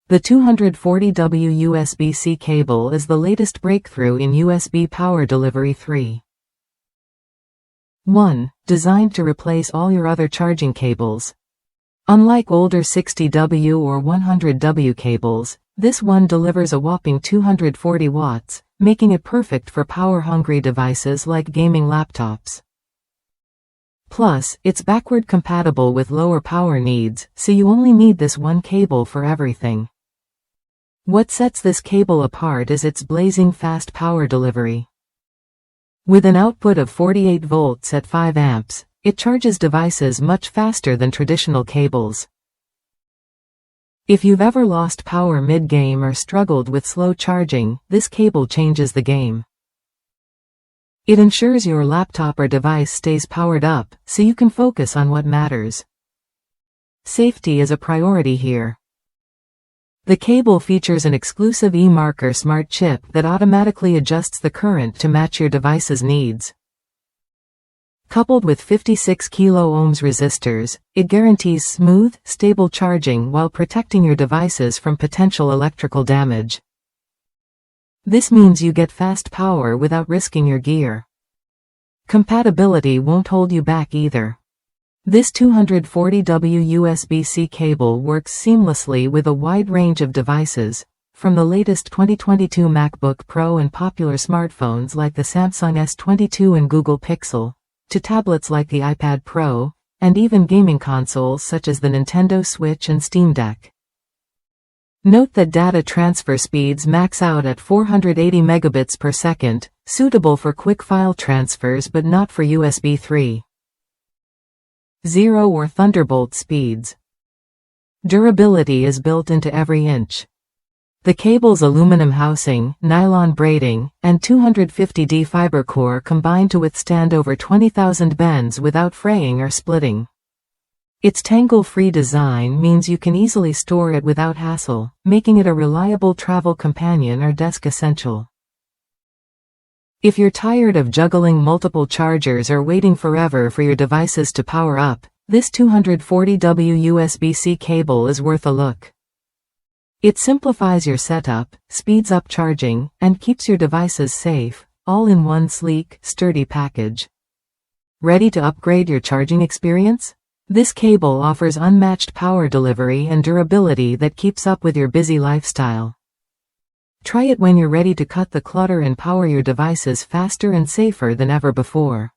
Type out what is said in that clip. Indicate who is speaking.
Speaker 1: The 240W USB-C cable is the latest breakthrough in USB power delivery. 1. Designed to replace all your other charging cables. Unlike older 60W or 100W cables, this one delivers a whopping 240 watts, making it perfect for power-hungry devices like gaming laptops. Plus, it's backward compatible with lower power needs, so you only need this one cable for everything. What sets this cable apart is its blazing fast power delivery. With an output of 48 volts at 5 amps, it charges devices much faster than traditional cables. If you've ever lost power mid-game or struggled with slow charging, this cable changes the game. It ensures your laptop or device stays powered up, so you can focus on what matters. Safety is a priority here. The cable features an exclusive eMarker smart chip that automatically adjusts the current to match your device's needs. Coupled with 56 kilo-ohms resistors, it guarantees smooth, stable charging while protecting your devices from potential electrical damage. This means you get fast power without risking your gear. Compatibility won't hold you back either. This 240W USB-C cable works seamlessly with a wide range of devices, from the latest 2022 MacBook Pro and popular smartphones like the Samsung S22 and Google Pixel, to tablets like the iPad Pro, and even gaming consoles such as the Nintendo Switch and Steam Deck. Note that data transfer speeds max out at 480 megabits per second, suitable for quick file transfers but not for USB 3.0 or Thunderbolt speeds. Durability is built into every inch. The cable's aluminum housing, nylon braiding, and 250D fiber core combine to withstand over 20,000 bends without fraying or splitting. Its tangle-free design means you can easily store it without hassle, making it a reliable travel companion or desk essential. If you're tired of juggling multiple chargers or waiting forever for your devices to power up, this 240W USB-C cable is worth a look. It simplifies your setup, speeds up charging, and keeps your devices safe, all in one sleek, sturdy package. Ready to upgrade your charging experience? This cable offers unmatched power delivery and durability that keeps up with your busy lifestyle. Try it when you're ready to cut the clutter and power your devices faster and safer than ever before.